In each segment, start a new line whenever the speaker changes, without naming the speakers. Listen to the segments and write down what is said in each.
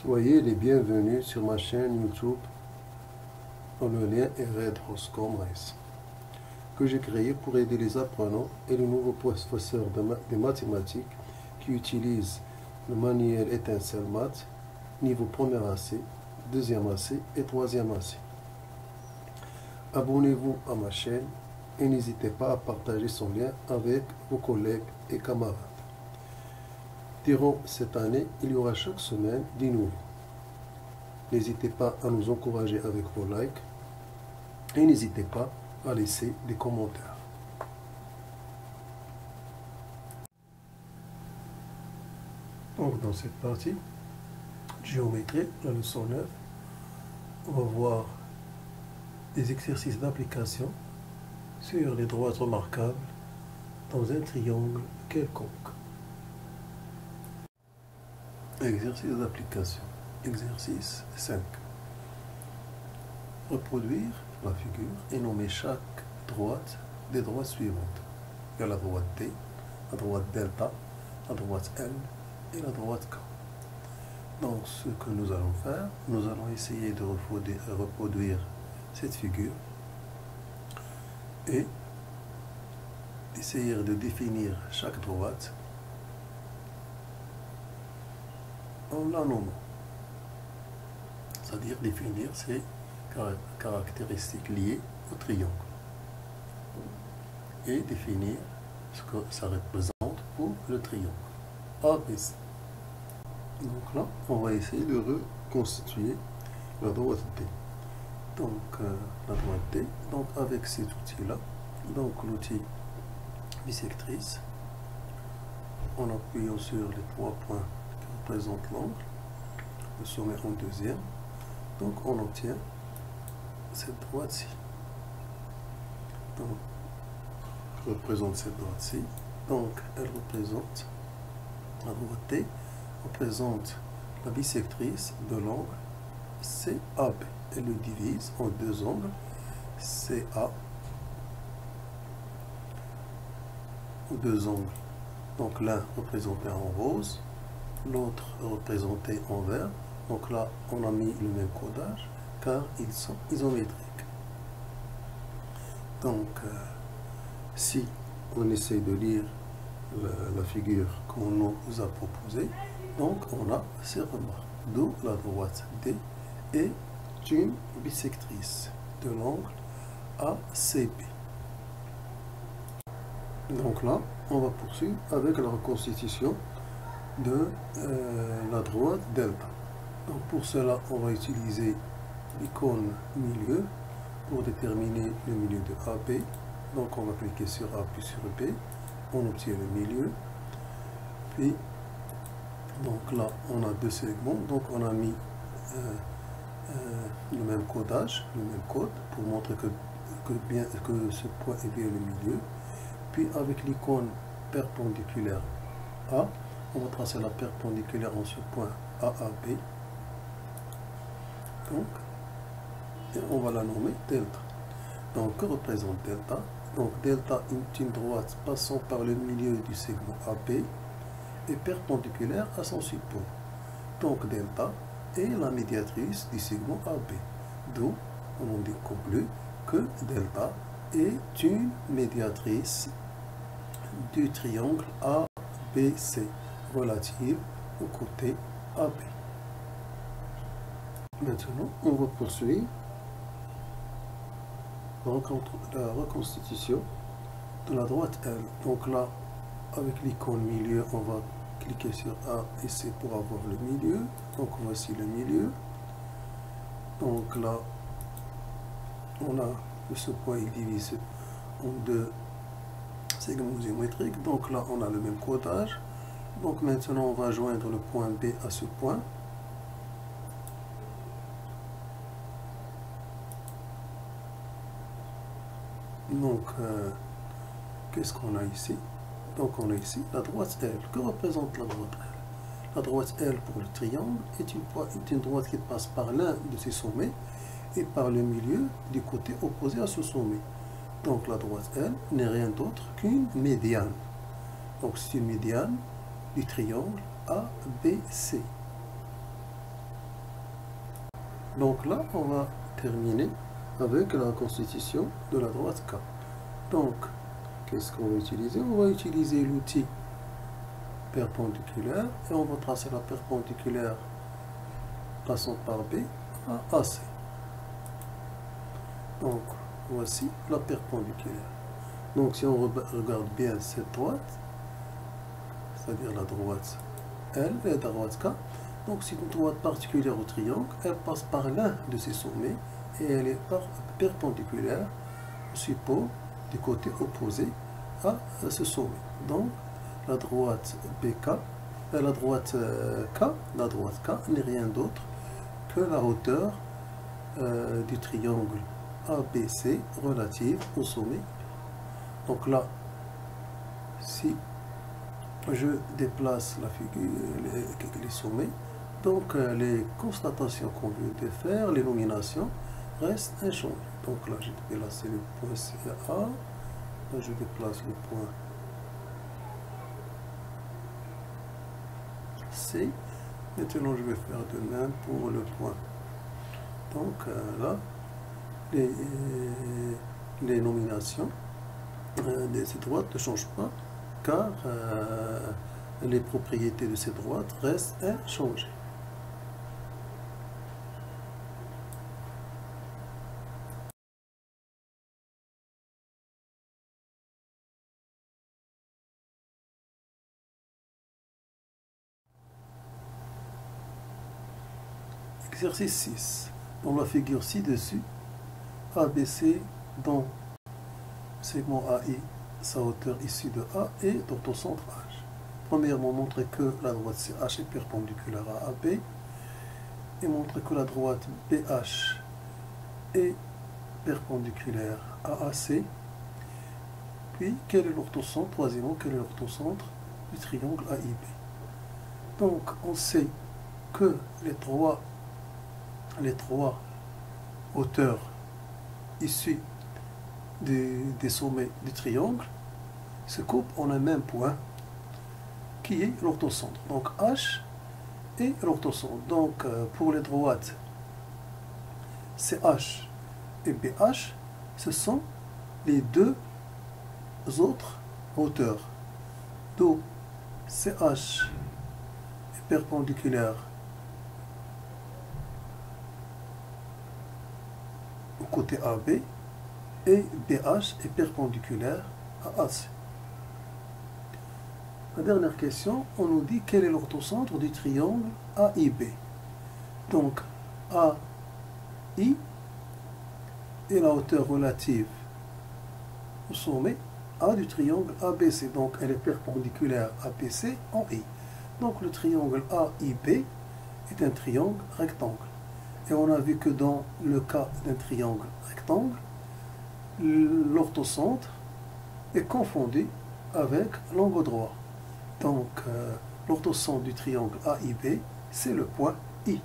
Soyez les bienvenus sur ma chaîne YouTube dont le lien est Red Horse Commerce, que j'ai créé pour aider les apprenants et les nouveaux professeurs de mathématiques qui utilisent le manuel Étincelle Math, niveau premier AC, deuxième AC et troisième AC. Abonnez-vous à ma chaîne et n'hésitez pas à partager son lien avec vos collègues et camarades. Durant cette année, il y aura chaque semaine des nouveaux. N'hésitez pas à nous encourager avec vos likes et n'hésitez pas à laisser des commentaires. Donc dans cette partie, géométrie, la leçon 9, on va voir des exercices d'application sur les droites remarquables dans un triangle quelconque. Exercice d'application. Exercice 5. Reproduire la figure et nommer chaque droite des droites suivantes. Il y a la droite D, la droite delta, la droite L et la droite K. Donc ce que nous allons faire, nous allons essayer de reproduire cette figure et essayer de définir chaque droite en la nommant. C'est-à-dire définir ses caractéristiques liées au triangle et définir ce que ça représente pour le triangle ABC. Donc là, on va essayer de reconstituer la droite D. Donc la droite D, donc avec cet outil-là, donc l'outil bisectrice, en appuyant sur les 3 points qui représentent l'angle, le sommet en deuxième, donc on obtient cette droite-ci. Donc, je représente cette droite-ci. Donc, elle représente, la droite D représente la bisectrice de l'angle CAB. Elle le divise en deux angles, CA, deux angles. Donc l'un représenté en rose, l'autre représenté en vert. Donc là, on a mis le même codage car ils sont isométriques. Donc, si on essaie de lire la figure qu'on nous a proposée, donc on a ces remarques. D'où la droite D est une bisectrice de l'angle ACB. Donc là, on va poursuivre avec la reconstitution de la droite delta. Donc pour cela, on va utiliser l'icône milieu pour déterminer le milieu de AB. Donc on va cliquer sur A puis sur B, on obtient le milieu. Puis, donc là, on a deux segments, donc on a mis le même codage, le même code, pour montrer que ce point est bien le milieu. Puis avec l'icône perpendiculaire A, on va tracer la perpendiculaire en ce point AAB. Donc, et on va la nommer delta. Donc, que représente delta? Donc, delta est une droite passant par le milieu du segment AB et perpendiculaire à son support. Donc, delta est la médiatrice du segment AB. D'où on conclut que delta est une médiatrice du triangle ABC relative au côté AB. Maintenant, on va poursuivre la reconstitution de la droite L. Donc là, avec l'icône milieu, on va cliquer sur A et C pour avoir le milieu. Donc voici le milieu. Donc là, on a ce point, il divise en deux segments géométriques. Donc là, on a le même codage. Donc maintenant, on va joindre le point B à ce point. Donc, qu'est-ce qu'on a ici? Donc, on a ici la droite L. Que représente la droite L? La droite L pour le triangle est une droite qui passe par l'un de ses sommets et par le milieu du côté opposé à ce sommet. Donc, la droite L n'est rien d'autre qu'une médiane. Donc, c'est une médiane du triangle ABC. Donc là, on va terminer avec la constitution de la droite K. Donc, qu'est-ce qu'on va utiliser? On va utiliser l'outil perpendiculaire et on va tracer la perpendiculaire passant par B à AC. Donc, voici la perpendiculaire. Donc, si on regarde bien cette droite, c'est-à-dire la droite L et la droite K, donc c'est une droite particulière au triangle, elle passe par l'un de ses sommets et elle est perpendiculaire au support du côté opposé à ce sommet. Donc, la droite BK, la droite K n'est rien d'autre que la hauteur du triangle ABC relative au sommet. Donc là, si je déplace la figure, les sommets, donc les constatations qu'on vient de faire, les nominations, restent inchangées. Donc là, j'ai déplacé le point CA, là je déplace le point C. Maintenant, je vais faire de même pour le point. Donc là, les nominations de ces droites ne changent pas, car les propriétés de ces droites restent inchangées. Exercice 6. Dans la figure ci-dessus, ABC dans segment AI, sa hauteur issue de A et d'orthocentre H. Premièrement, montrer que la droite CH est perpendiculaire à AB et montrer que la droite BH est perpendiculaire à AC. Puis, quel est l'orthocentre? Troisièmement, quel est l'orthocentre du triangle AIB? Donc, on sait que les trois hauteurs issues des sommets du triangle se coupent en un même point qui est l'orthocentre. Donc H est l'orthocentre. Donc pour les droites CH et BH, ce sont les deux autres hauteurs. Donc CH est perpendiculaire au côté AB et BH est perpendiculaire à AC. La dernière question, on nous dit quel est l'orthocentre du triangle AIB. Donc AI est la hauteur relative au sommet A du triangle ABC. Donc elle est perpendiculaire à BC en I. Donc le triangle AIB est un triangle rectangle. Et on a vu que dans le cas d'un triangle rectangle, l'orthocentre est confondu avec l'angle droit. Donc, l'orthocentre du triangle AIB, c'est le point I.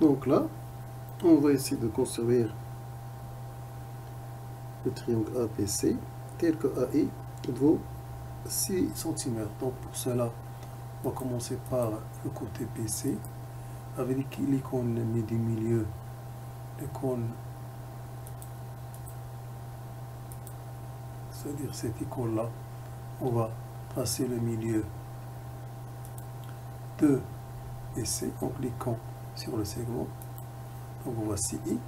Donc là, on va essayer de construire le triangle ABC tel que AI vaut 6 cm. Donc pour cela, on va commencer par le côté BC avec l'icône du milieu, l'icône, c'est-à-dire cette icône-là, on va tracer le milieu de BC en cliquant sur le segment. Donc voici I.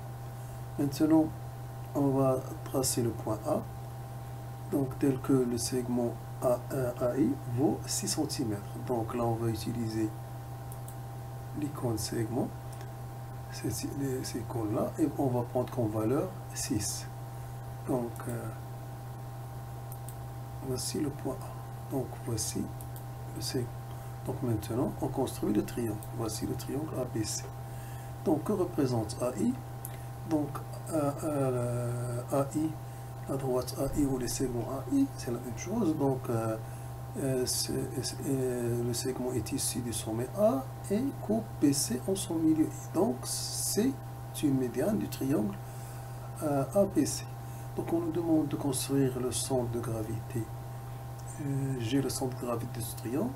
Maintenant, on va tracer le point A, donc tel que le segment AI vaut 6 cm. Donc là, on va utiliser l'icône segment, ces icônes-là, et on va prendre comme valeur 6. Donc, voici le point A. Donc, voici le segment. Donc, maintenant, on construit le triangle. Voici le triangle ABC. Donc, que représente AI? Donc, AI, la droite AI ou les segments AI, c'est la même chose. Donc, le segment est issu du sommet A et coupe BC en son milieu I. Donc, c'est une médiane du triangle ABC. Donc on nous demande de construire le centre de gravité. J'ai le centre de gravité de ce triangle.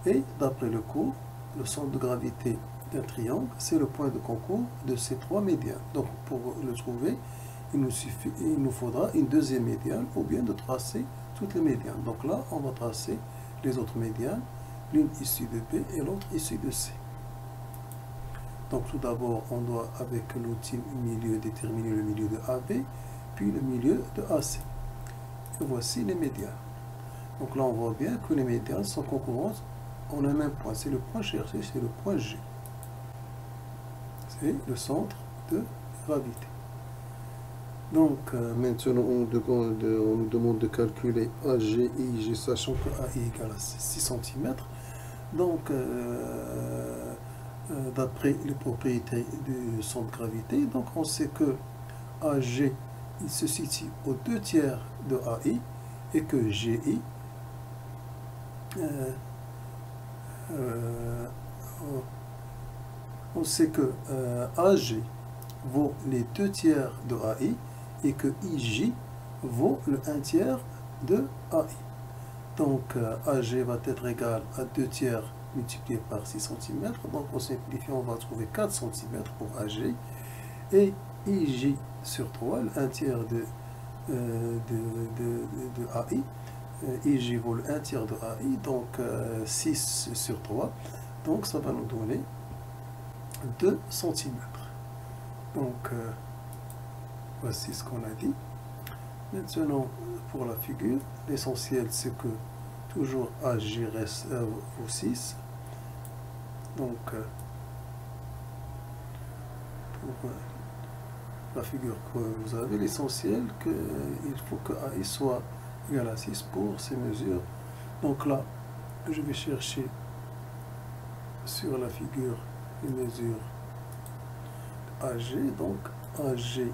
Et d'après le cours, le centre de gravité d'un triangle, c'est le point de concours de ces trois médianes. Donc pour le trouver, il nous faudra une deuxième médiane ou bien de tracer toutes les médianes. Donc là, on va tracer les autres médianes, l'une issue de B et l'autre issue de C. Donc tout d'abord, on doit avec l'outil milieu déterminer le milieu de AB, puis le milieu de AC. Et voici les médianes. Donc là, on voit bien que les médianes sont concurrentes en un même point. C'est le point cherché, c'est le point G. C'est le centre de gravité. Donc maintenant, on nous demande de calculer AG et IG, sachant que A est égal à 6 cm. Donc, d'après les propriétés du centre de gravité, donc on sait que AG il se situe aux 2/3 de AI et que GI on sait que AG vaut les 2/3 de AI et que IJ vaut le 1/3 de AI. Donc AG va être égal à 2/3 multiplié par 6 cm. Donc en simplifiant, on va trouver 4 cm pour AG. Et IJ sur 3, le 1/3 de AI. IJ vaut le 1/3 de AI, donc 6 sur 3. Donc ça va nous donner 2 cm. Donc voici ce qu'on a dit. Maintenant, pour la figure, l'essentiel c'est que toujours AG reste au 6. Donc, pour la figure que vous avez, l'essentiel qu'il faut que AI soit égal à 6 pour ces mesures. Donc là, je vais chercher sur la figure une mesure AG. Donc, AG,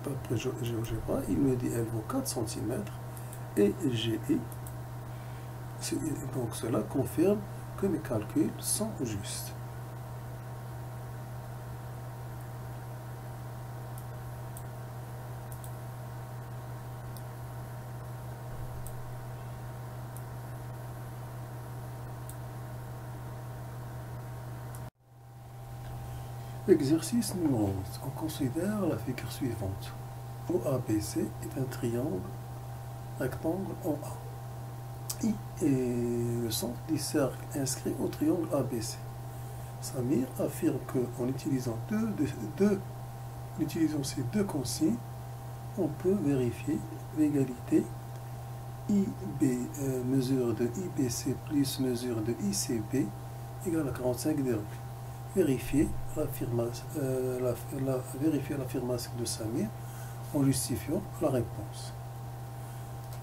d'après GeoGebra, il me dit elle vaut 4 cm et GI. Donc cela confirme que mes calculs sont justes. Exercice numéro 11. On considère la figure suivante. OABC est un triangle rectangle en A. I est le centre du cercle inscrit au triangle ABC. Samir affirme qu'en utilisant ces deux consignes, on peut vérifier l'égalité mesure de IBC plus mesure de ICB égale à 45 degrés. Vérifier l'affirmation de Samir en justifiant la réponse.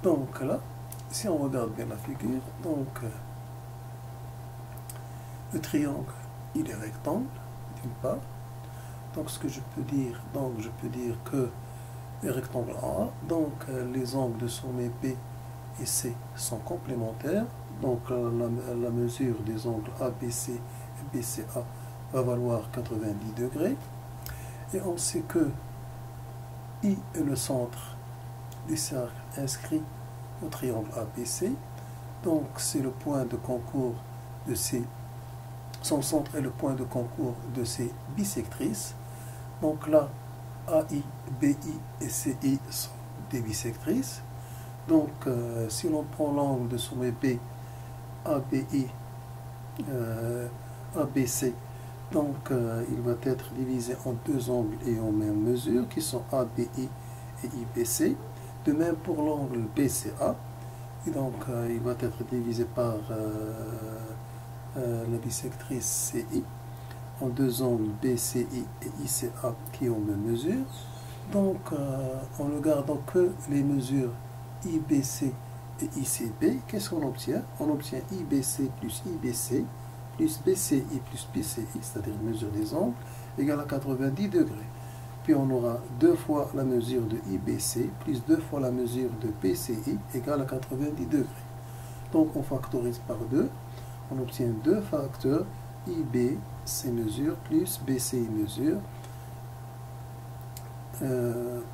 Donc là, si on regarde bien la figure, donc le triangle, il est rectangle, d'une part. Donc ce que je peux dire, que le rectangle A, donc les angles de sommet B et C sont complémentaires. Donc la mesure des angles ABC et BCA va valoir 90 degrés. Et on sait que I est le centre du cercle inscrit au triangle ABC. Donc c'est le point de concours de ces... Son centre est le point de concours de ces bisectrices. Donc là, AI, BI et CI sont des bisectrices. Donc si l'on prend l'angle de sommet B, ABI, ABC, donc il va être divisé en deux angles et en même mesure qui sont ABI et IBC. De même pour l'angle BCA, et donc il va être divisé par la bisectrice CI en deux angles BCI et ICA qui ont même mesure. Donc en ne gardant que les mesures IBC et ICB, qu'est-ce qu'on obtient? On obtient IBC plus IBC plus BCI plus BCI, c'est-à-dire mesure des angles, égale à 90 degrés. Puis on aura 2 fois la mesure de IBC plus 2 fois la mesure de BCI égale à 90 degrés. Donc on factorise par 2, on obtient 2 facteurs IBC mesure plus BCI mesure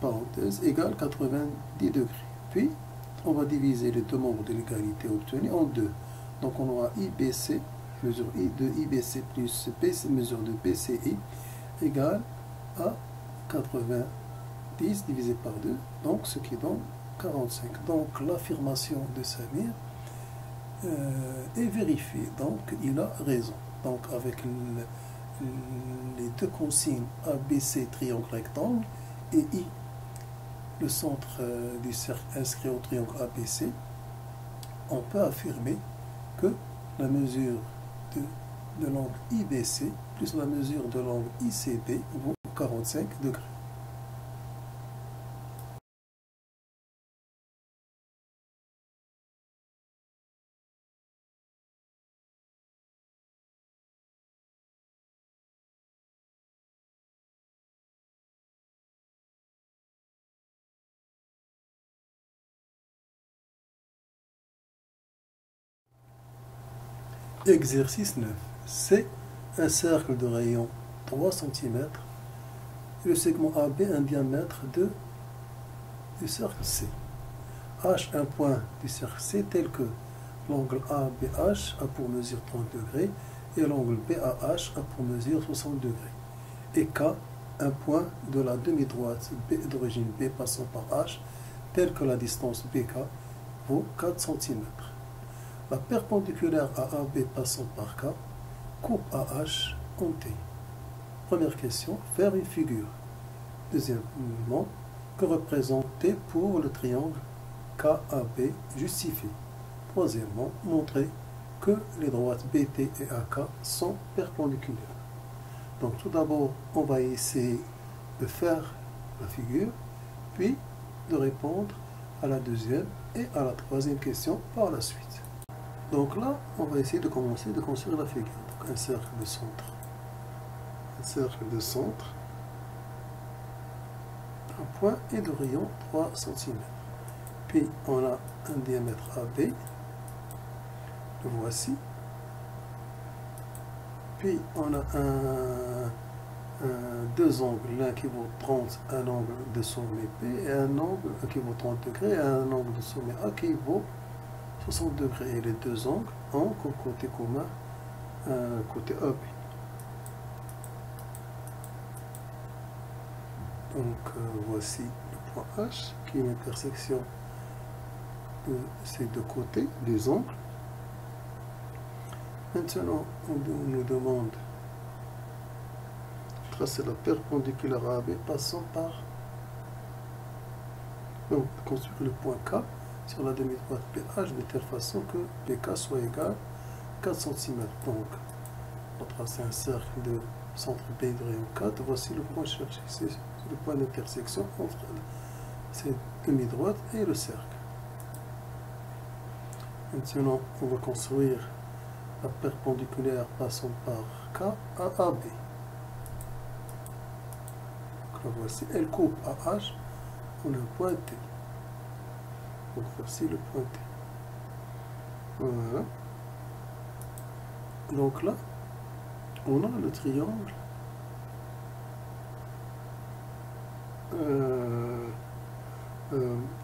parenthèse, égale 90 degrés. Puis, on va diviser les deux membres de l'égalité obtenus en deux. Donc, on aura IBC, mesure I de IBC plus BC, mesure de BCI, égale à 90 divisé par 2, donc ce qui donne 45. Donc, l'affirmation de Samir est vérifiée. Donc, il a raison. Donc, avec les deux consignes ABC, triangle rectangle, et I, le centre du cercle inscrit au triangle ABC, on peut affirmer que la mesure de l'angle IBC plus la mesure de l'angle ICB vaut 45 degrés. Exercice 9. C'est un cercle de rayon 3 cm et le segment AB un diamètre du cercle C. H un point du cercle C tel que l'angle ABH a pour mesure 30 degrés et l'angle BAH a pour mesure 60 degrés. Et K un point de la demi-droite d'origine B passant par H tel que la distance BK vaut 4 cm. La perpendiculaire à AB passant par K coupe AH en T. Première question, faire une figure. Deuxièmement, que représente T pour le triangle KAB justifié. Troisièmement, montrer que les droites BT et AK sont perpendiculaires. Donc tout d'abord, on va essayer de faire la figure, puis de répondre à la deuxième et à la troisième question par la suite. Donc là, on va essayer de commencer de construire la figure. Donc un cercle de centre. Un cercle de centre. Un point et de rayon 3 cm. Puis on a un diamètre AB. Le voici. Puis on a deux angles, l'un qui vaut 30, un angle de sommet P, et un angle qui vaut 30 degrés, et un angle de sommet A qui vaut 60 degrés. Et les deux angles ont comme côté commun un côté AB. Donc voici le point H qui est l'intersection de ces deux côtés des angles. Maintenant, on nous demande de tracer la perpendiculaire à AB passant par... Donc, construire le point K sur la demi-droite PH de telle façon que PK soit égal à 4 cm. Donc, on va tracer un cercle de centre B de rayon 4. Voici le point cherché. C'est le point d'intersection entre cette demi-droite et le cercle. Maintenant, on va construire la perpendiculaire passant par K à AB. Donc la voici, elle coupe à H, on a un point T. Donc voici le point T. Voilà. Donc là, on a le triangle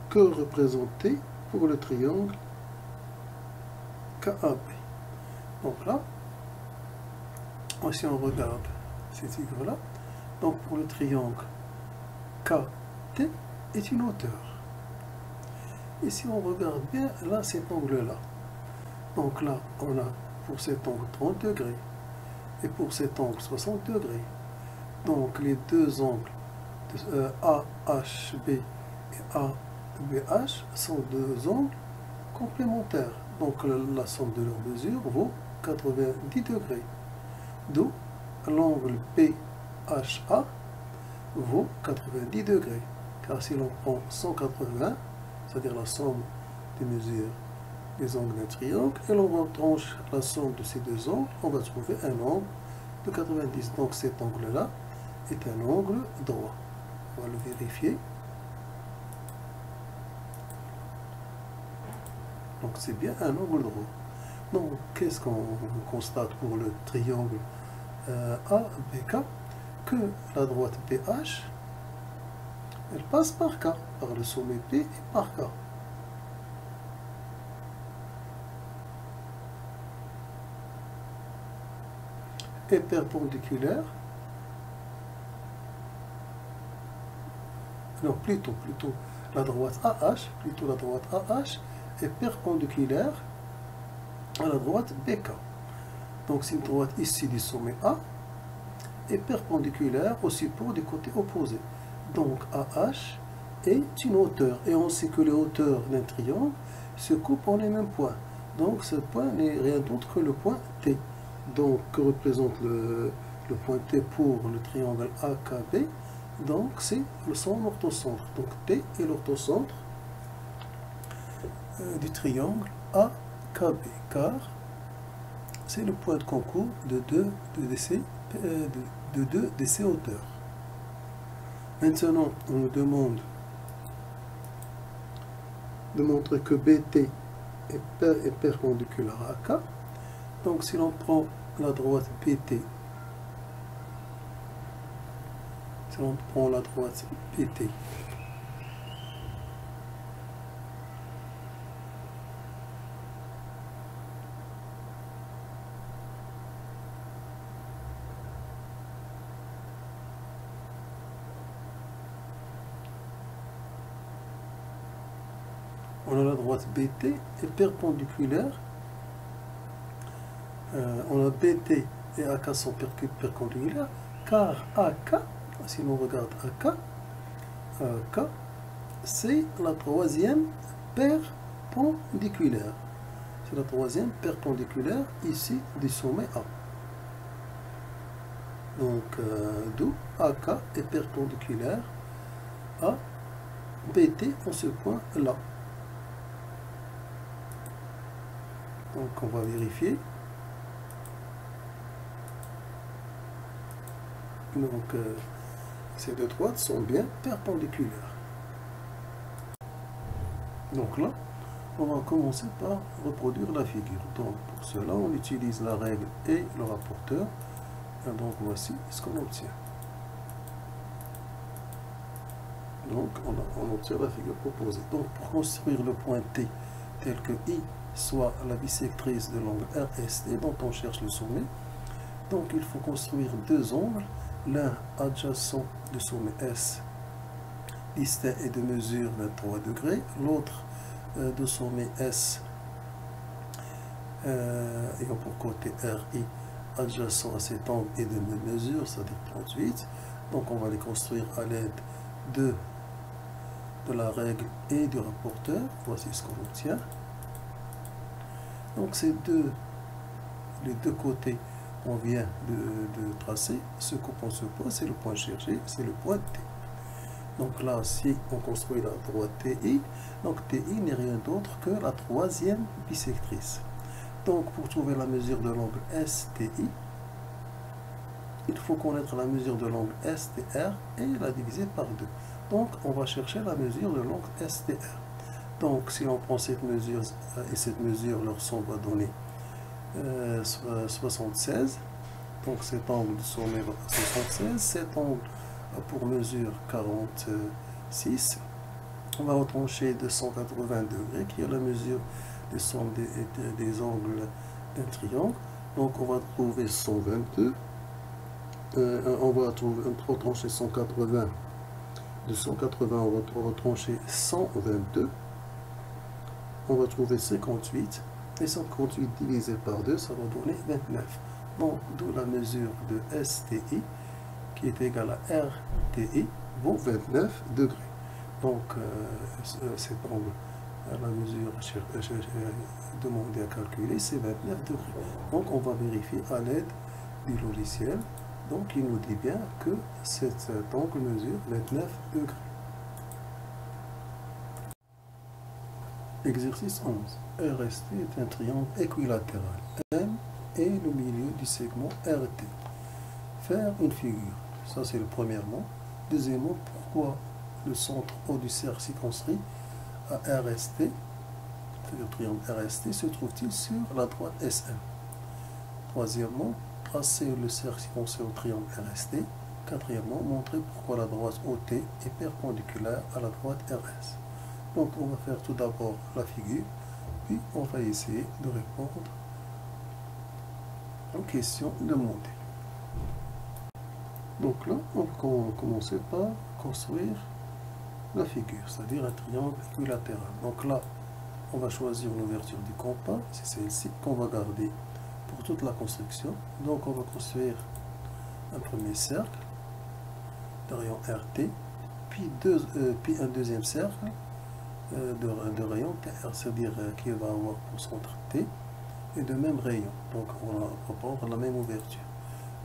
que représenter pour le triangle KAB. Donc là, si on regarde cette figure-là, donc pour le triangle KT est une hauteur. Et si on regarde bien, là, cet angle-là, donc là, on a pour cet angle 30 degrés et pour cet angle 60 degrés. Donc les deux angles AHB et ABH sont deux angles complémentaires. Donc la somme de leurs mesures vaut 90 degrés. D'où l'angle BHA vaut 90 degrés. Car si l'on prend 180, c'est-à-dire la somme des mesures des angles d'un triangle, et l'on retranche la somme de ces deux angles, on va trouver un angle de 90. Donc cet angle-là est un angle droit. On va le vérifier. Donc c'est bien un angle droit. Donc qu'est-ce qu'on constate pour le triangle ABK? Que la droite BH Elle passe par K, par le sommet P et par K. Est perpendiculaire. Non, plutôt la droite AH est perpendiculaire à la droite BK. Donc c'est une droite ici du sommet A est perpendiculaire au support du côté opposé. Donc AH est une hauteur. Et on sait que les hauteurs d'un triangle se coupent en les mêmes points. Donc ce point n'est rien d'autre que le point T. Donc que représente le point T pour le triangle AKB? Donc c'est son orthocentre. Donc T est l'orthocentre du triangle AKB, car c'est le point de concours de deux de ces hauteurs. Maintenant, on nous demande de montrer que BT est perpendiculaire à AK. Donc si l'on prend la droite PT, on a la droite BT est perpendiculaire. On a BT et AK sont perpendiculaires, car AK, si l'on regarde AK, c'est la troisième perpendiculaire. C'est la troisième perpendiculaire ici du sommet A. Donc, d'où AK est perpendiculaire à BT en ce point-là. Donc, on va vérifier. Donc, ces deux droites sont bien perpendiculaires. Donc là, on va commencer par reproduire la figure. Donc, pour cela, on utilise la règle et le rapporteur. Et donc, voici ce qu'on obtient. Donc, on obtient la figure proposée. Donc, pour construire le point T tel que I soit la bisectrice de l'angle RST dont on cherche le sommet, donc il faut construire deux angles, l'un adjacent du sommet S, distinct et de mesure 23 degrés, l'autre de sommet S ayant pour côté RI adjacent à cet angle et de mesure, c'est-à-dire 38. Donc on va les construire à l'aide de la règle et du rapporteur. Voici ce qu'on obtient. Donc les deux côtés on vient de tracer se coupent en ce point, c'est le point cherché, c'est le point T. Donc là, si on construit la droite TI, donc TI n'est rien d'autre que la troisième bisectrice. Donc pour trouver la mesure de l'angle STI, il faut connaître la mesure de l'angle STR et la diviser par 2. Donc on va chercher la mesure de l'angle STR. Donc si on prend cette mesure et cette mesure, leur somme va donner 76. Donc cet angle de sommet va 76. Cet angle a pour mesure 46. On va retrancher de 180 degrés qui est la mesure des sommes des angles d'un triangle. Donc on va trouver 122. On va retrancher 180. De 180, on va retrancher 122. On va trouver 58. Et 58 divisé par 2, ça va donner 29. Donc, d'où la mesure de STI, qui est égale à RTI, vaut 29 degrés. Donc, cet angle, la mesure demandée à calculer, c'est 29 degrés. Donc, on va vérifier à l'aide du logiciel. Donc, il nous dit bien que cet angle mesure 29 degrés. Exercice 11. RST est un triangle équilatéral. M est le milieu du segment RT. Faire une figure. Ça, c'est le premièrement. Deuxièmement, pourquoi le centre O du cercle circonscrit à RST, le triangle RST, se trouve-t-il sur la droite SM? Troisièmement, tracer le cercle circonscrit au triangle RST, Quatrièmement, montrer pourquoi la droite OT est perpendiculaire à la droite RS. Donc on va faire tout d'abord la figure, puis on va essayer de répondre aux questions demandées. Donc là, on va commencer par construire la figure, c'est-à-dire un triangle équilatéral. Donc là, on va choisir une ouverture du compas, c'est celle-ci qu'on va garder pour toute la construction. Donc on va construire un premier cercle de rayon RT, puis un deuxième cercle de rayon TR, c'est-à-dire qu'il va avoir pour centre T et de même rayon. Donc on va prendre la même ouverture.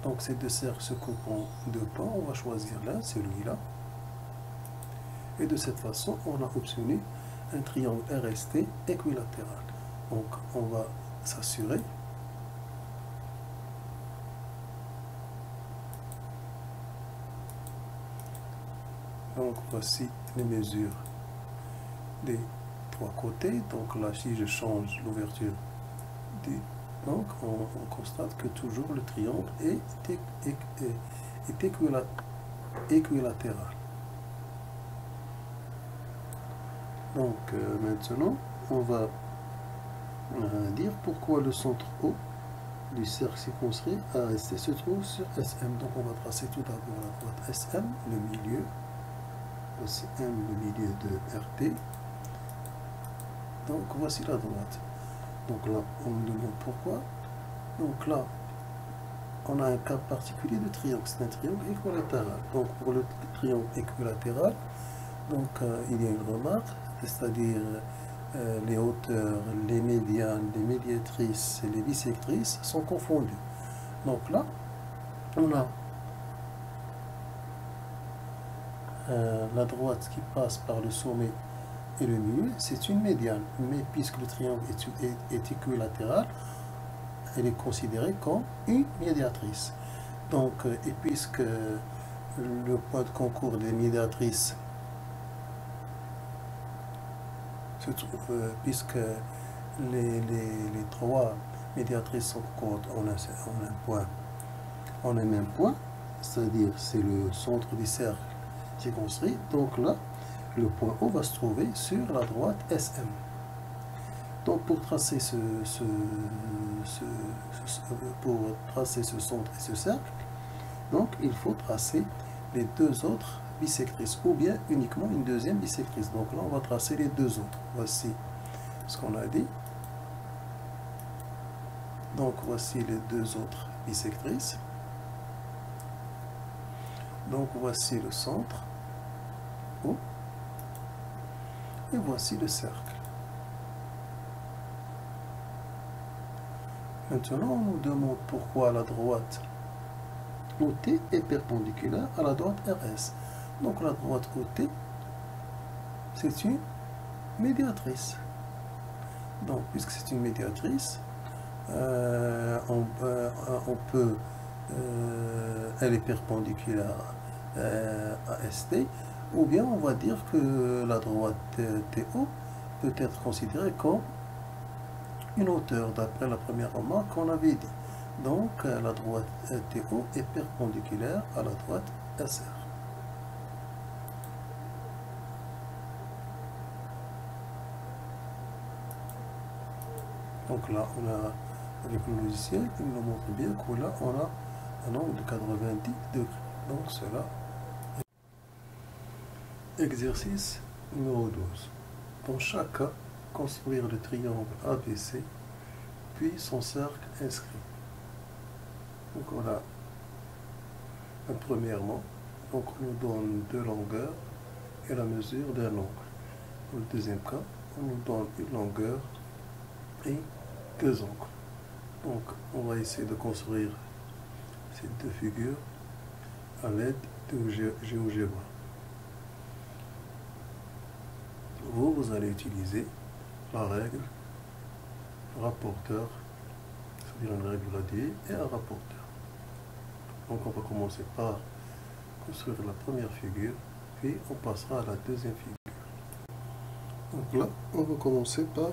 Donc ces deux cercles se coupent en deux pans, on va choisir l'un, celui-là. Et de cette façon, on a obtenu un triangle RST équilatéral. Donc on va s'assurer donc voici les mesures des trois côtés. Donc là, si je change l'ouverture donc on constate que toujours le triangle est équilatéral. Donc maintenant, on va dire pourquoi le centre O du cercle circonscrit AST se trouve sur SM. Donc on va tracer tout d'abord la droite SM, le milieu. Voici M, le milieu de RT. Donc voici la droite. Donc là, on me demande pourquoi. Donc là, on a un cas particulier de triangle. C'est un triangle équilatéral. Donc pour le triangle équilatéral, donc il y a une remarque, c'est-à-dire les hauteurs, les médianes, les médiatrices et les bissectrices sont confondues. Donc là, on a la droite qui passe par le sommet et le milieu, c'est une médiane. Mais puisque le triangle est équilatéral, elle est considérée comme une médiatrice. Donc, et puisque le point de concours des médiatrices se trouve, puisque les trois médiatrices sont concourentes en un même point, c'est-à-dire c'est le centre du cercle circonscrit. Donc là, le point O va se trouver sur la droite SM. Donc pour tracer ce centre et ce cercle, donc il faut tracer les deux autres bissectrices, ou bien uniquement une deuxième bissectrice. Donc là, on va tracer les deux autres. Voici ce qu'on a dit. Donc voici les deux autres bissectrices. Donc voici le centre O. Et voici le cercle. Maintenant, on nous demande pourquoi la droite OT est perpendiculaire à la droite RS. Donc la droite OT, c'est une médiatrice. Donc, puisque c'est une médiatrice, elle est perpendiculaire à ST, ou bien on va dire que la droite TO peut être considérée comme une hauteur, d'après la première remarque qu'on avait dit. Donc la droite TO est perpendiculaire à la droite SR. Donc là, on a, avec le logiciel, il nous montre bien que là, on a un angle de 90 degrés. Donc cela est exercice numéro 12. Dans chaque cas, construire le triangle ABC, puis son cercle inscrit. Donc on a premièrement, donc on nous donne deux longueurs et la mesure d'un angle. Pour le deuxième cas, on nous donne une longueur et deux angles. Donc on va essayer de construire ces deux figures à l'aide de GeoGebra. Vous allez utiliser la règle rapporteur, c'est-à-dire une règle radiée et un rapporteur. Donc on va commencer par construire la première figure, puis on passera à la deuxième figure. Donc là, on va commencer par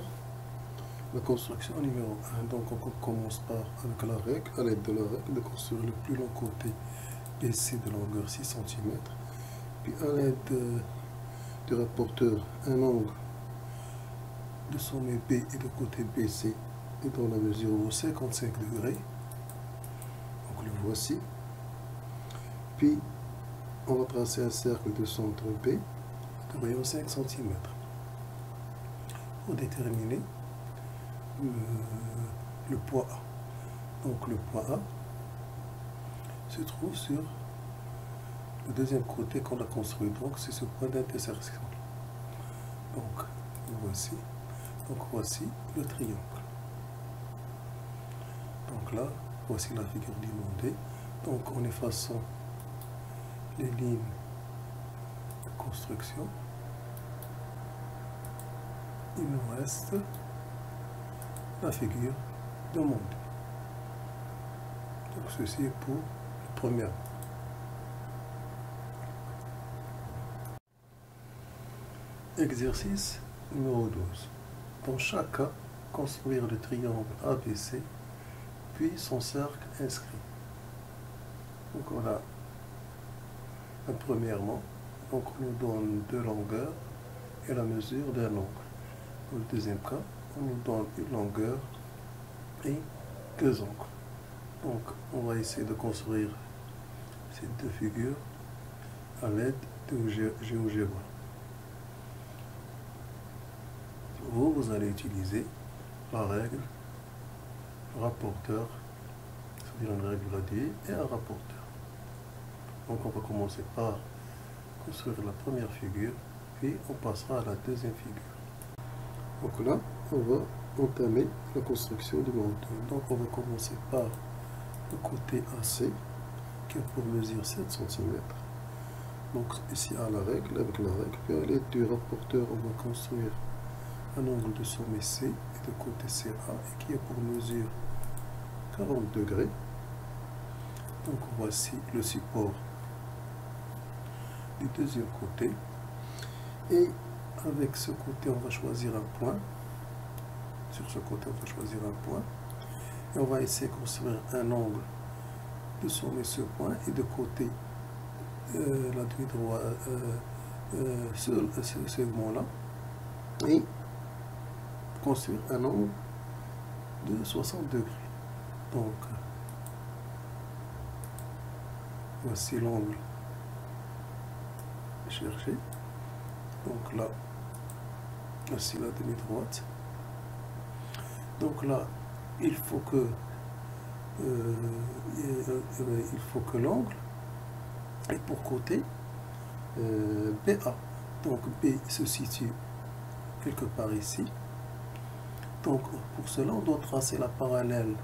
la construction numéro 1. Donc on commence par, avec la règle, à l'aide de la règle, de construire le plus long côté BC de longueur 6 cm, puis à l'aide du rapporteur, un angle de sommet B et de côté BC et dont la mesure vaut 55 degrés. Donc le voici. Puis on va tracer un cercle de centre B de rayon 5 cm. Pour déterminer le point A. Donc le point A se trouve sur le deuxième côté qu'on a construit. Donc c'est ce point d'intersection. Donc voici. Donc voici le triangle. Donc là, voici la figure demandée. Donc en effaçant les lignes de construction, il nous reste la figure demandée. Donc ceci est pour le premier. Exercice numéro 12. Dans chaque cas, construire le triangle ABC, puis son cercle inscrit. Donc on a premièrement, donc on nous donne deux longueurs et la mesure d'un angle. Dans le deuxième cas, on nous donne une longueur et deux angles. Donc on va essayer de construire ces deux figures à l'aide de GeoGebra. Vous allez utiliser la règle rapporteur, c'est-à-dire une règle graduée et un rapporteur. Donc on va commencer par construire la première figure, puis on passera à la deuxième figure. Donc là, on va entamer la construction du manteau. Donc on va commencer par le côté AC, qui a pour mesure 7 cm. Donc ici à la règle, avec la règle, puis à l'aide du rapporteur, on va construire un angle de sommet C et de côté CA, et qui a pour mesure 40 degrés. Donc voici le support du deuxième côté, et avec ce côté on va choisir un point. Sur ce côté on va choisir un point et on va essayer de construire un angle de sommet ce point et de côté l'appui droit ce segment là, et construire un angle de 60 degrés. Donc voici l'angle chercher. Donc là, voici la demi-droite. Donc là, il faut que l'angle ait pour côté BA. Donc B se situe quelque part ici. Donc pour cela, on doit tracer la parallèle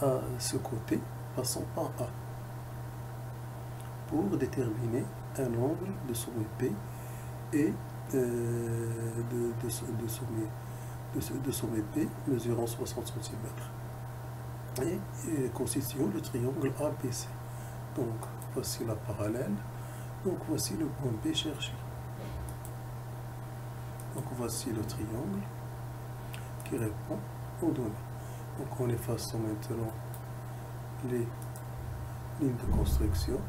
à ce côté, passant par A, pour déterminer un angle de sommet P et de sommet P mesurant 60 cm et constituant le triangle ABC. Donc voici la parallèle, donc voici le point B cherché. Donc voici le triangle qui répond aux données. Donc en effaçant maintenant les lignes de construction,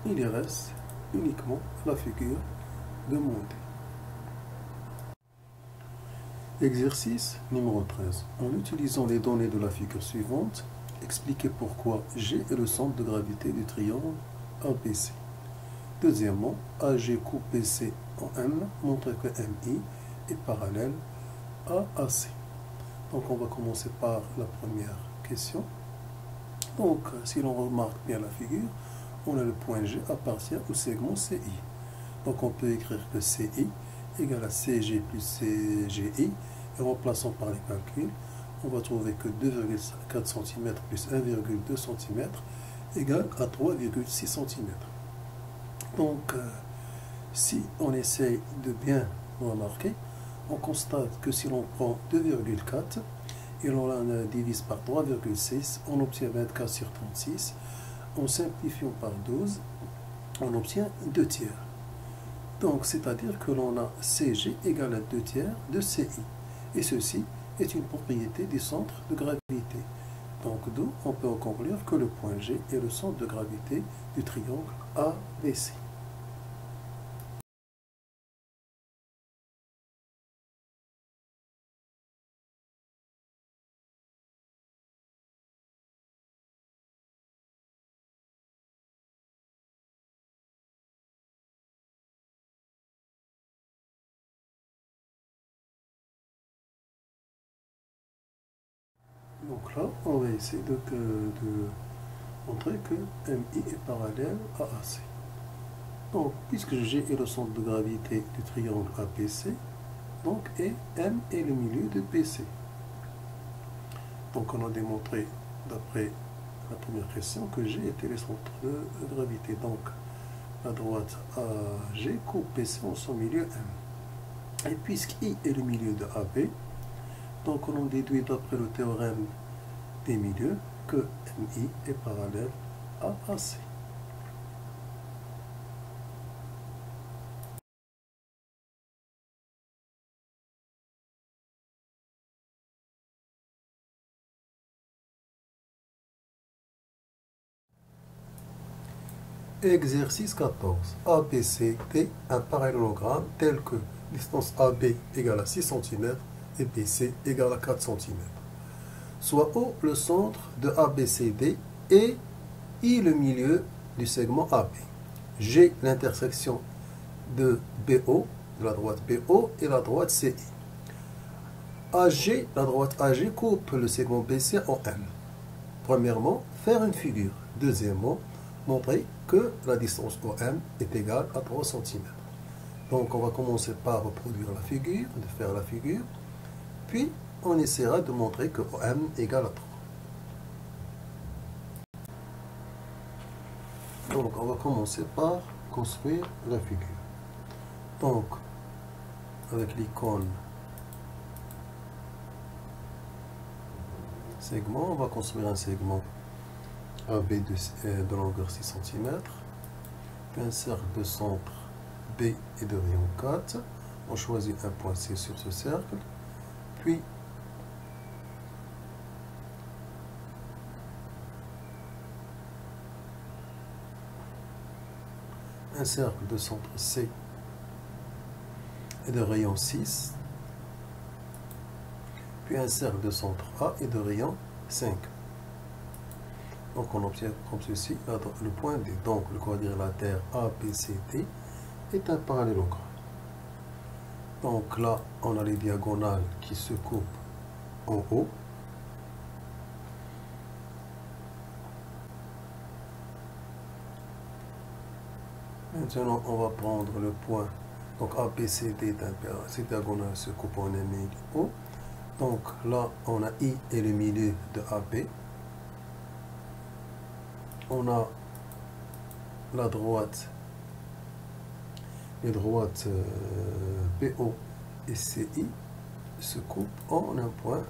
il reste uniquement la figure demandée. Exercice numéro 13. En utilisant les données de la figure suivante, expliquez pourquoi G est le centre de gravité du triangle ABC. Deuxièmement, AG coupe BC en M, montre que MI est parallèle à AC. Donc on va commencer par la première question. Donc si l'on remarque bien la figure, on a le point G appartient au segment CI. Donc on peut écrire que CI égale à CG plus CGI, et en remplaçant par les calculs, on va trouver que 2,4 cm plus 1,2 cm égale à 3,6 cm. Donc si on essaye de bien remarquer, on constate que si l'on prend 2,4 et l'on la divise par 3,6, on obtient 24 sur 36. En simplifiant par 12, on obtient 2 tiers. Donc, c'est-à-dire que l'on a CG égale à 2 tiers de CI. Et ceci est une propriété du centre de gravité. Donc, d'où on peut en conclure que le point G est le centre de gravité du triangle ABC. Donc là, on va essayer de montrer que MI est parallèle à AC. Donc, puisque G est le centre de gravité du triangle APC, donc M est le milieu de PC. Donc, on a démontré, d'après la première question, que G était le centre de gravité. Donc, la droite AG coupe PC en son milieu M. Et puisqu'I est le milieu de AB, donc on en déduit d'après le théorème des milieux que MI est parallèle à AC. Exercice 14. ABCD, un parallélogramme tel que distance AB égale à 6 cm et BC égale à 4 cm. Soit O le centre de ABCD et I le milieu du segment AB. G l'intersection de BO, de la droite BO et la droite CI. AG, la droite AG coupe le segment BC en M. Premièrement, faire une figure. Deuxièmement, montrer que la distance OM est égale à 3 cm. Donc on va commencer par reproduire la figure, de faire la figure, puis on essaiera de montrer que OM est égal à 3. Donc on va commencer par construire la figure. Donc avec l'icône segment, on va construire un segment AB de longueur 6 cm, puis un cercle de centre B et de rayon 4. On choisit un point C sur ce cercle, puis un cercle de centre C et de rayon 6, puis un cercle de centre A et de rayon 5. Donc on obtient comme ceci le point D. Donc le quadrilatère ABCD est un parallélogramme. Donc là, on a les diagonales qui se coupent en haut. Maintenant, on va prendre le point. Donc ABCD, ces diagonales se coupent en M et O. Donc là, on a I et le milieu de AB. On a la droite, les droites BO et CI se coupent en un point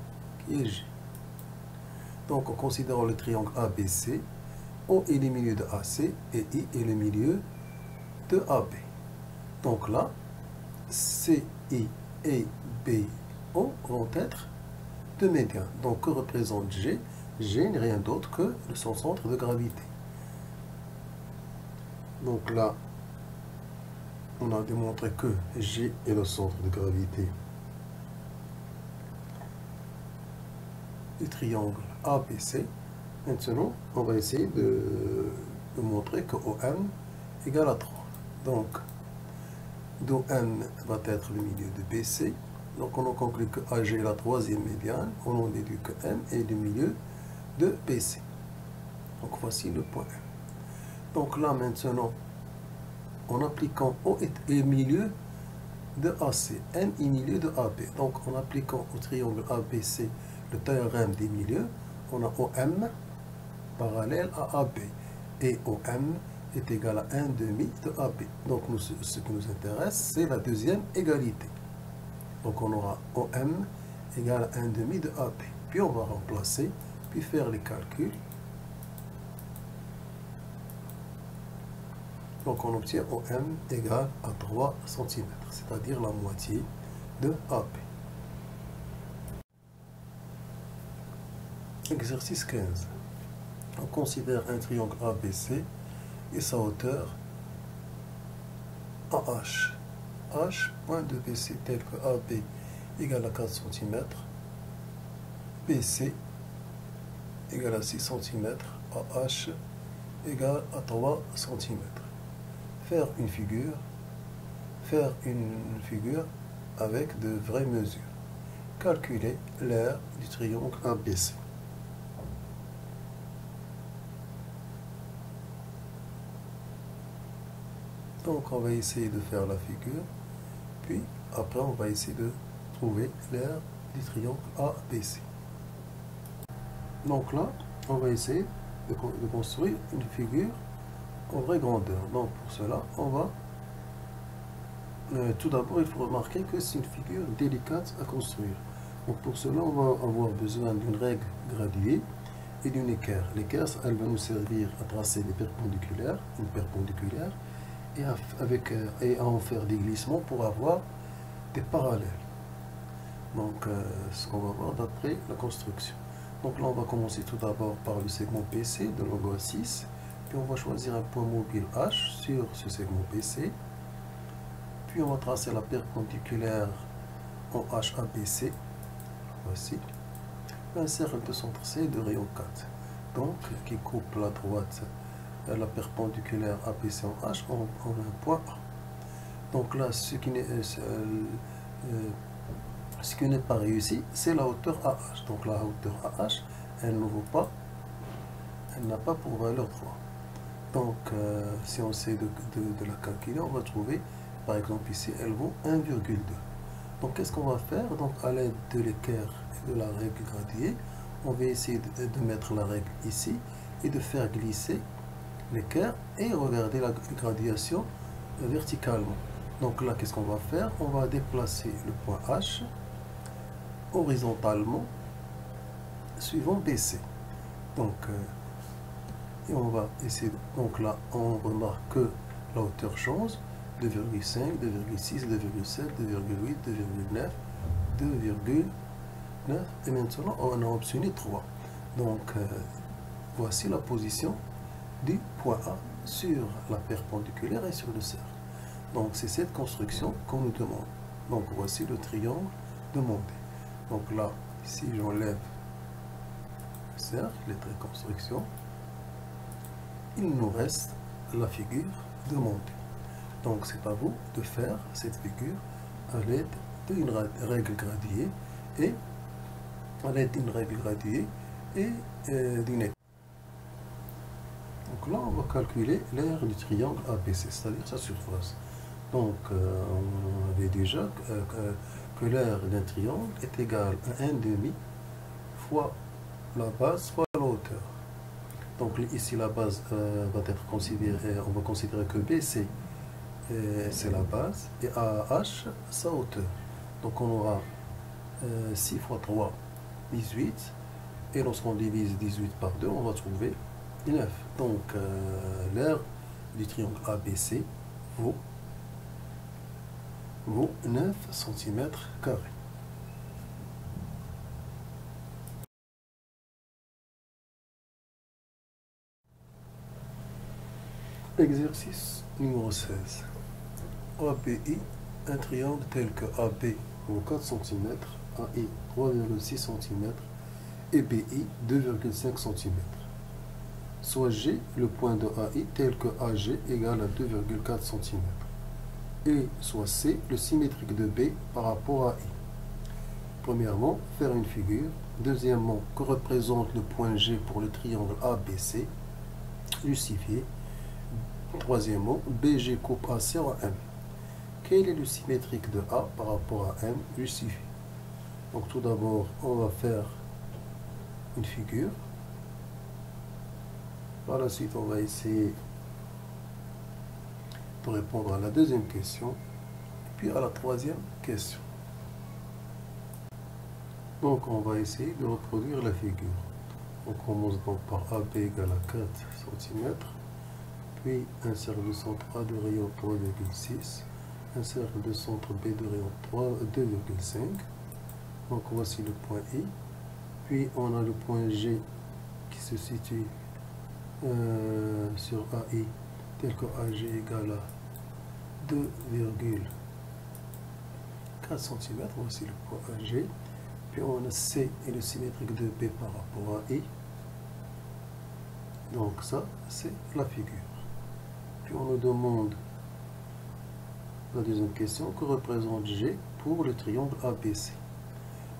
qui est G. Donc en considérant le triangle ABC, O est le milieu de AC et I est le milieu de AB. Donc là, CI et BO vont être deux médians. Donc que représente G? G n'est rien d'autre que son centre de gravité. Donc là, on a démontré que G est le centre de gravité du triangle ABC. Maintenant, on va essayer de montrer que OM égale à 3. Donc, d'OM va être le milieu de BC. Donc, on a conclu que AG est la troisième médiane. On en déduit que M est le milieu de BC. Donc, voici le point M. Donc là, maintenant, en appliquant O est milieu de AC, M est milieu de AB. Donc, en appliquant au triangle ABC le théorème des milieux, on a OM parallèle à AB. Et OM est égal à 1 demi de AB. Donc, ce qui nous intéresse, c'est la deuxième égalité. Donc, on aura OM égale à 1 demi de AB. Puis, on va remplacer, puis faire les calculs. Donc on obtient OM égale à 3 cm, c'est-à-dire la moitié de AB. Exercice 15. On considère un triangle ABC et sa hauteur AH. H, point de BC tel que AB égale à 4 cm, BC égale à 6 cm, AH égale à 3 cm. Faire une figure avec de vraies mesures. Calculer l'aire du triangle ABC. Donc on va essayer de faire la figure, puis après on va essayer de trouver l'aire du triangle ABC. Donc là, on va essayer de construire une figure en vraie grandeur. Donc pour cela, on va tout d'abord, il faut remarquer que c'est une figure délicate à construire. Donc pour cela, on va avoir besoin d'une règle graduée et d'une équerre. L'équerre, elle va nous servir à tracer des perpendiculaires, une perpendiculaire, et à en faire des glissements pour avoir des parallèles. Donc ce qu'on va voir d'après la construction. Donc là, on va commencer tout d'abord par le segment PC de l'angle 6. Puis on va choisir un point mobile H sur ce segment PC. Puis on va tracer la perpendiculaire en HABC. Voici. Un cercle de centre C de rayon 4. Donc, qui coupe la droite, la perpendiculaire ABC en H en un point A. Donc là, ce qui n'est pas réussi, c'est la hauteur AH. Donc la hauteur AH, elle ne vaut pas, elle n'a pas pour valeur 3. Donc si on essaie de la calculer, on va trouver, par exemple ici, elle vaut 1,2. Donc qu'est-ce qu'on va faire? Donc à l'aide de l'équerre et de la règle graduée, on va essayer de mettre la règle ici et de faire glisser l'équerre et regarder la graduation verticalement. Donc là, qu'est-ce qu'on va faire? On va déplacer le point H horizontalement suivant BC. Donc, et on va essayer. Donc là, on remarque que la hauteur change 2,5, 2,6, 2,7, 2,8, 2,9, 2,9 et maintenant on a obtenu 3. Donc, voici la position du point A sur la perpendiculaire et sur le cercle. Donc c'est cette construction qu'on nous demande. Donc voici le triangle demandé. Donc là, si j'enlève le cercle, les traits de construction, il nous reste la figure demandée. Donc c'est à vous de faire cette figure à l'aide d'une règle graduée et d'une équerre. Donc là, on va calculer l'aire du triangle ABC, c'est-à-dire sa surface. Donc, on avait déjà que l'aire d'un triangle est égale à 1/2 fois la base fois la hauteur. Donc ici, la base va être considérée, on va considérer que BC c'est la base et AH sa hauteur. Donc on aura 6 fois 3, 18. Et lorsqu'on divise 18 par 2, on va trouver 9. Donc l'aire du triangle ABC vaut 9 cm². Exercice numéro 16. ABI, un triangle tel que AB vaut 4 cm, AI 3,6 cm et BI 2,5 cm. Soit G, le point de AI, tel que AG égale à 2,4 cm. Et soit C, le symétrique de B par rapport à I. Premièrement, faire une figure. Deuxièmement, que représente le point G pour le triangle ABC, justifié. Troisièmement, BG coupe AC en M. Quel est le symétrique de A par rapport à M, justifié. Donc tout d'abord, on va faire une figure. Par la suite, on va essayer de répondre à la deuxième question, puis à la troisième question. Donc on va essayer de reproduire la figure. On commence donc par AB égale à 4 cm, puis un cercle de centre A de rayon 3,6, un cercle de centre B de rayon 2,5. Donc voici le point I. Puis on a le point G qui se situe sur AI tel que AG égale à 2,4 cm. Voici le point AG. Puis on a C et le symétrique de B par rapport à I. Donc ça, c'est la figure. Puis on nous demande la deuxième question, que représente G pour le triangle ABC.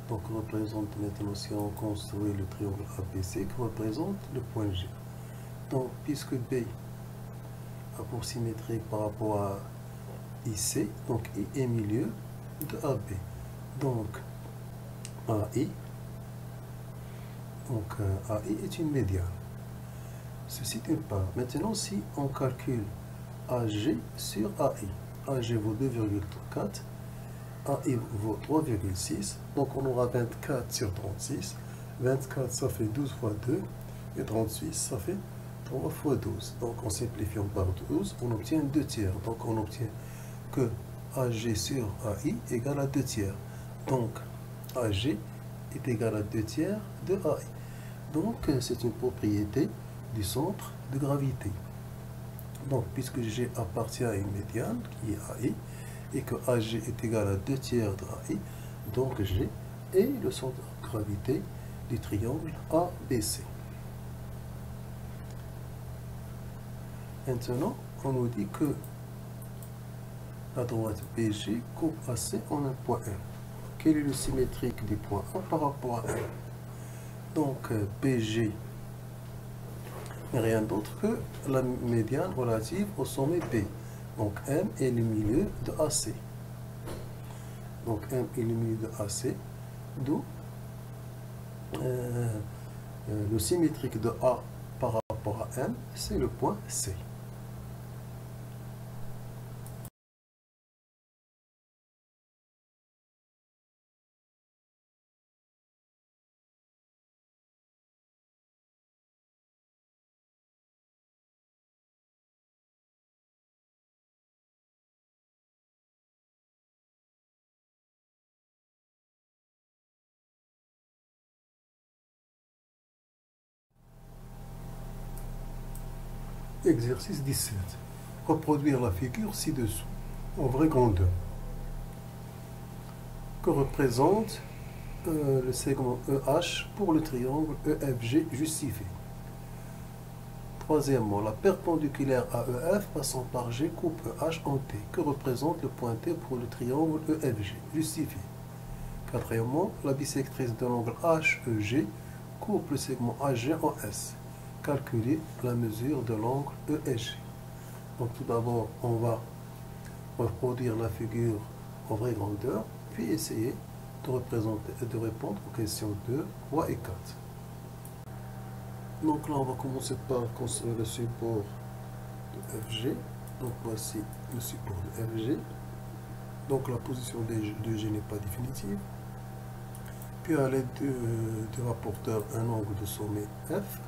Donc représente maintenant, si on construit le triangle ABC, que représente le point G. Donc puisque B a pour symétrique par rapport à IC, donc I est milieu de AB. Donc AI, AI est une médiane. Ceci d'une part. Maintenant, si on calcule AG sur AI, AG vaut 2,4, AI vaut 3,6, donc on aura 24 sur 36. 24, ça fait 12 fois 2, et 36, ça fait 3 fois 12. Donc en simplifiant par 12, on obtient 2 tiers. Donc on obtient que AG sur AI égale à 2 tiers. Donc AG est égal à 2 tiers de AI. Donc c'est une propriété du centre de gravité. Donc puisque G appartient à une médiane qui est AI et que AG est égal à 2 tiers de AI, donc G est le centre de gravité du triangle ABC. Maintenant, on nous dit que la droite BG coupe AC en un point 1. Quel est le symétrique du point A par rapport à 1? Donc BG n'est rien d'autre que la médiane relative au sommet B. Donc M est le milieu de AC. Donc M est le milieu de AC, d'où le symétrique de A par rapport à M, c'est le point C. Exercice 17. Reproduire la figure ci-dessous, en vraie grandeur. Que représente le segment EH pour le triangle EFG justifié. Troisièmement, la perpendiculaire à EF passant par G coupe EH en T. Que représente le point T pour le triangle EFG justifié. Quatrièmement, la bisectrice de l'angle HEG coupe le segment AG en S. Calculer la mesure de l'angle EG. Donc tout d'abord, on va reproduire la figure en vraie grandeur, puis essayer de répondre aux questions 2, 3 et 4. Donc là, on va commencer par construire le support de FG. Donc voici le support de FG. Donc la position de G n'est pas définitive. Puis à l'aide du rapporteur, un angle de sommet F,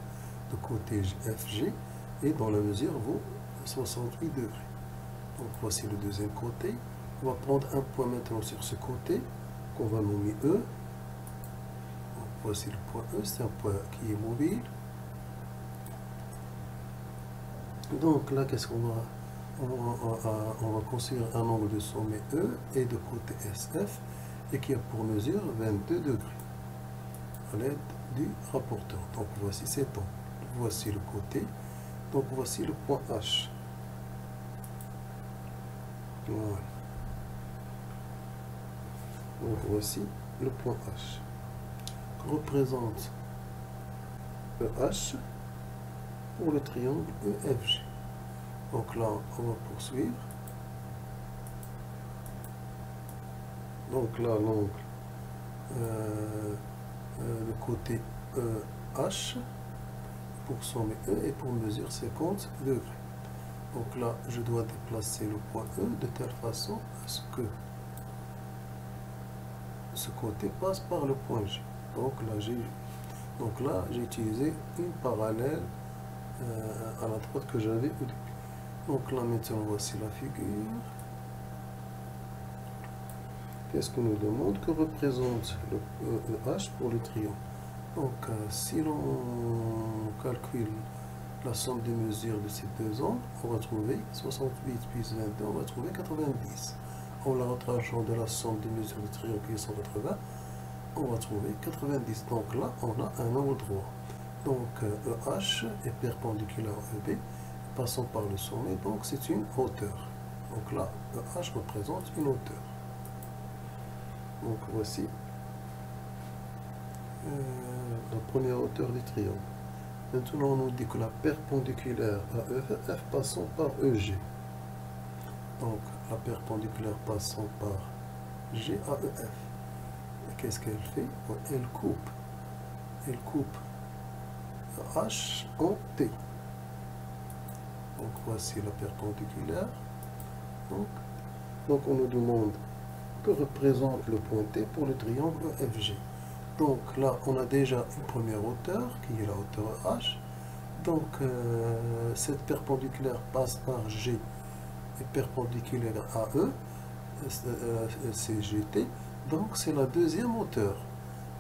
de côté FG, et dont la mesure vaut 68 degrés. Donc voici le deuxième côté. On va prendre un point maintenant sur ce côté, qu'on va nommer E. Donc, voici le point E, c'est un point qui est mobile. Donc là, qu'est-ce qu'on va... On va construire un angle de sommet E et de côté SF, et qui a pour mesure 22 degrés, à l'aide du rapporteur. Donc voici cet angle. Voici le côté. Donc voici le point H. Voilà. Donc voici le point H. Représente EH pour le triangle EFG. Donc là, on va poursuivre. Donc là, l'angle, le côté EH pour sommet E et pour mesure 50 degrés. Donc là, je dois déplacer le point E de telle façon à ce que ce côté passe par le point G. Donc là, j'ai utilisé une parallèle à la droite que j'avais au début. Donc là maintenant voici la figure. Qu'est-ce qu'on nous demande? Que représente le H pour le triangle? Donc si l'on calcule la somme des mesures de ces deux angles, on va trouver 68 plus 22, on va trouver 90. En la retraçant de la somme des mesures du triangle qui est 180, on va trouver 90. Donc là, on a un angle droit. Donc EH est perpendiculaire à EB, passant par le sommet, donc c'est une hauteur. Donc là, EH représente une hauteur. Donc voici la première hauteur du triangle. Maintenant, on nous dit que la perpendiculaire à EF passant par EG. Donc, la perpendiculaire passant par G à EF. Qu'est-ce qu'elle fait? Elle coupe H en T. Donc, voici la perpendiculaire. Donc on nous demande que représente le point T pour le triangle EFG. Donc là, on a déjà une première hauteur, qui est la hauteur H. Donc, cette perpendiculaire passe par G et perpendiculaire à E, c'est GT. Donc, c'est la deuxième hauteur.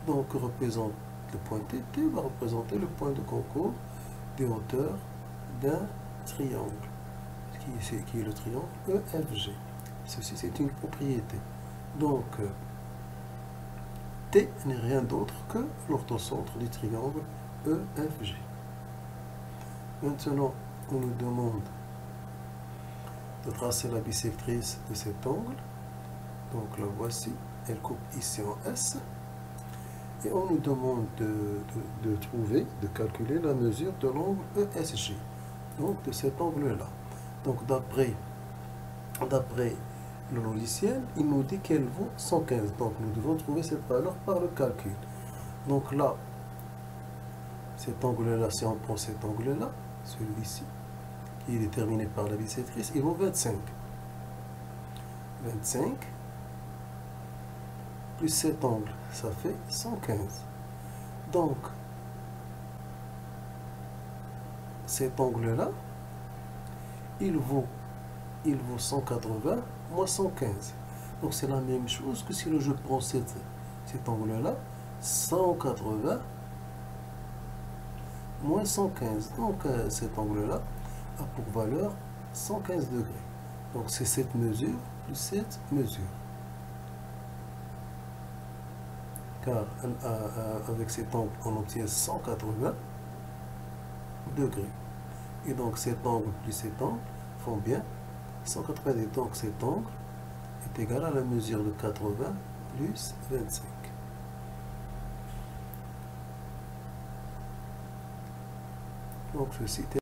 Donc, représente le point T. T va représenter le point de concours des hauteurs d'un triangle, qui est le triangle EFG. Ceci, c'est une propriété. Donc, T n'est rien d'autre que l'orthocentre du triangle EFG. Maintenant, on nous demande de tracer la bisectrice de cet angle. Donc la voici, elle coupe ici en S. Et on nous demande de trouver, de calculer la mesure de l'angle ESG. Donc de cet angle-là. Donc d'après le logiciel, il nous dit qu'elle vaut 115. Donc nous devons trouver cette valeur par le calcul. Donc là, cet angle-là, si on prend cet angle-là, celui-ci, qui est déterminé par la bisectrice, il vaut 25. 25 plus cet angle, ça fait 115. Donc, cet angle-là, il vaut 180 moins 115. Donc, c'est la même chose que si je prends cet angle-là, 180 moins 115. Donc, cet angle-là a pour valeur 115 degrés. Donc, c'est cette mesure plus cette mesure. Car avec cet angle, on obtient 180 degrés. Et donc, cet angle plus cet angle font bien 180 degrés. Donc, cet angle est égal à la mesure de 80 plus 25. Donc, ceci termine.